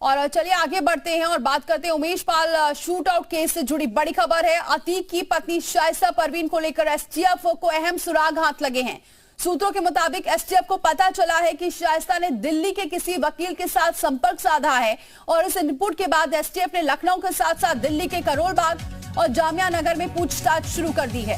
और चलिए आगे बढ़ते हैं और बात करते हैं Umesh Pal shoot out case से जुड़ी बड़ी खबर है। अतीक की पत्नी शाइस्ता परवीन को लेकर एसटीएफ को अहम सुराग हाथ लगे हैं। सूत्रों के मुताबिक एसटीएफ को पता चला है कि शाइस्ता ने दिल्ली के किसी वकील के साथ संपर्क साधा है और इस इनपुट के बाद एसटीएफ ने लखनऊ के साथ साथ दिल्ली के करोल बाग और जामिया नगर में पूछताछ शुरू कर दी है।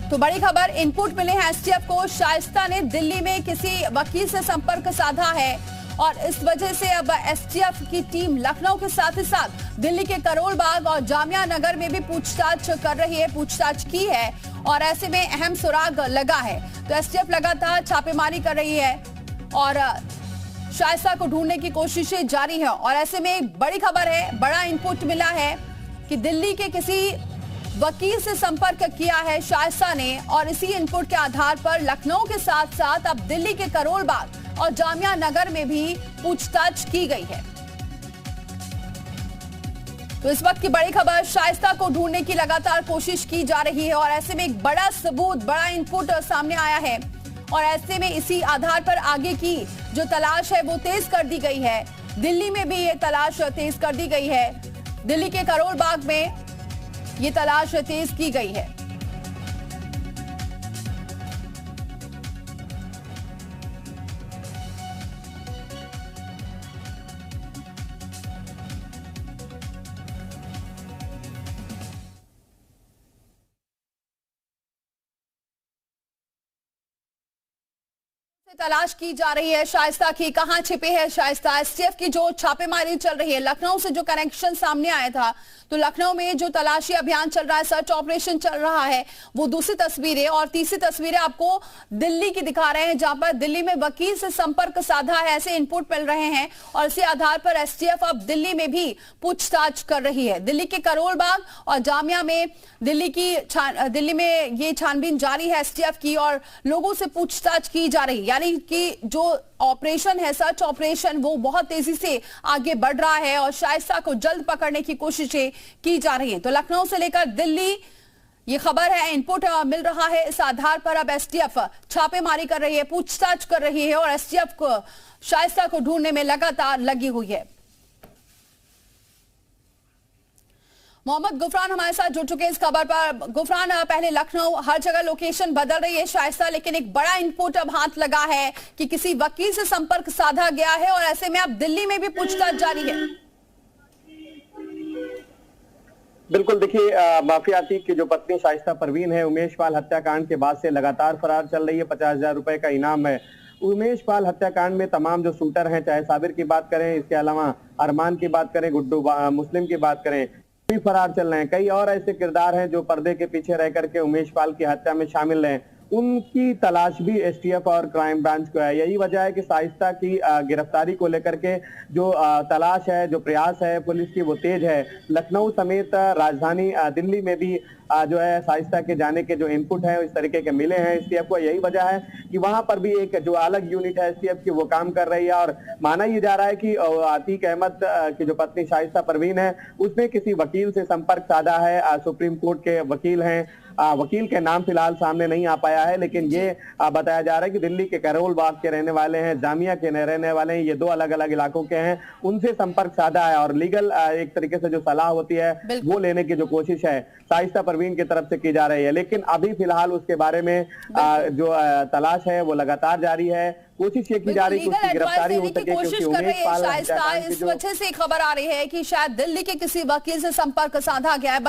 तो बड़ी खबर, इनपुट मिले हैं एसटीएफ को, शाइस्ता ने दिल्ली में किसी वकील से संपर्क साधा है और इस वजह से अब एसटीएफ की टीम लखनऊ के साथ ही साथ दिल्ली के करोल बाग और जामिया नगर में भी पूछताछ कर रही है, पूछताछ की है और ऐसे में अहम सुराग लगा है। तो एसटीएफ लगातार छापेमारी कर रही है और शाइस्ता को ढूंढने की कोशिशें जारी है। और ऐसे में एक बड़ी खबर है, बड़ा इनपुट मिला है कि दिल्ली के किसी वकील से संपर्क किया है शाइस्ता ने और इसी इनपुट के आधार पर लखनऊ के साथ साथ अब दिल्ली के करोल बाग और जामिया नगर में भी पूछताछ की गई है। तो इस वक्त की बड़ी खबर, शाइस्ता को ढूंढने की लगातार कोशिश की जा रही है और ऐसे में एक बड़ा सबूत, बड़ा इनपुट सामने आया है और ऐसे में इसी आधार पर आगे की जो तलाश है वो तेज कर दी गई है। दिल्ली में भी ये तलाश तेज कर दी गई है, दिल्ली के करोल बाग में ये तलाश तेज की गई है। तलाश की जा रही है शाइस्ता की, कहां छिपे है शाइस्ता। एसटीएफ की जो छापेमारी चल रही है, लखनऊ से जो कनेक्शन सामने आया था, तो लखनऊ में जो तलाशी अभियान चल रहा है, सर्च ऑपरेशन चल रहा है, वो दूसरी तस्वीरें और तीसरी तस्वीरें आपको दिल्ली की दिखा रहे हैं जहां पर दिल्ली में वकील से संपर्क साधा है, ऐसे इनपुट मिल रहे हैं और इसी आधार पर एसटीएफ अब दिल्ली में भी पूछताछ कर रही है। दिल्ली के करोल बाग और जामिया में दिल्ली में ये छानबीन जारी है एसटीएफ की और लोगों से पूछताछ की जा रही है, यानी कि जो ऑपरेशन है, सर्च ऑपरेशन, वो बहुत तेजी से आगे बढ़ रहा है और शाइस्ता को जल्द पकड़ने की कोशिशें की जा रही हैं। तो लखनऊ से लेकर दिल्ली ये खबर है, इनपुट मिल रहा है, इस आधार पर अब एसटीएफ छापेमारी कर रही है, पूछताछ कर रही है और एसटीएफ को शाइस्ता को ढूंढने में लगातार लगी हुई है। मोहम्मद गुफरान हमारे साथ जुड़ चुके हैं इस खबर पर। गुफरान, पहले लखनऊ, हर जगह लोकेशन बदल रही है शाइस्ता, लेकिन एक बड़ा इनपुट अब हाथ लगा है कि किसी वकील से संपर्क साधा गया है और ऐसे में अब दिल्ली में भी पूछताछ जारी है। बिल्कुल, देखिए माफिया अतीक की जो पत्नी शाइस्ता परवीन है, उमेश पाल हत्याकांड के बाद से लगातार फरार चल रही है। 50,000 रुपए का इनाम है। उमेश पाल हत्याकांड में तमाम जो शूटर हैं, चाहे साबिर की बात करें, इसके अलावा अरमान की बात करें, गुड्डू मुस्लिम की बात करें, भी फरार चल रहे हैं। कई और ऐसे किरदार हैं जो पर्दे के पीछे रह करके उमेश पाल की हत्या में शामिल हैं, उनकी तलाश भी एसटीएफ और क्राइम ब्रांच को है। यही वजह है कि शाइस्ता की गिरफ्तारी को लेकर के जो तलाश है, जो प्रयास है पुलिस की, वो तेज है। लखनऊ समेत राजधानी दिल्ली में भी जो है शाइस्ता के जाने के जो इनपुट है इस तरीके के मिले हैं एसटीएफ को। यही वजह है कि वहां पर भी एक जो अलग यूनिट है एसटीएफ की, वो काम कर रही है और माना ये जा रहा है कि अतीक अहमद की जो पत्नी शाइस्ता परवीन है, उसने किसी वकील से संपर्क साधा है। सुप्रीम कोर्ट के वकील हैं, वकील के नाम फिलहाल सामने नहीं आ पाया है, लेकिन ये बताया जा रहा है कि दिल्ली के करोल बाग के रहने वाले हैं, जामिया के रहने वाले हैं, ये दो अलग अलग इलाकों के हैं, उनसे संपर्क साधा है और लीगल एक तरीके से जो सलाह होती है वो लेने की जो कोशिश है शाइस्ता परवीन की तरफ से की जा रही है। लेकिन अभी फिलहाल उसके बारे में जो तलाश है वो लगातार जारी है। कोशिश ये की जा रही है कि उसकी गिरफ्तारी हो सके, क्योंकि उमेश पाल इस वजह से खबर आ रही है कि शायद दिल्ली के किसी वकील से संपर्क साधा गया है।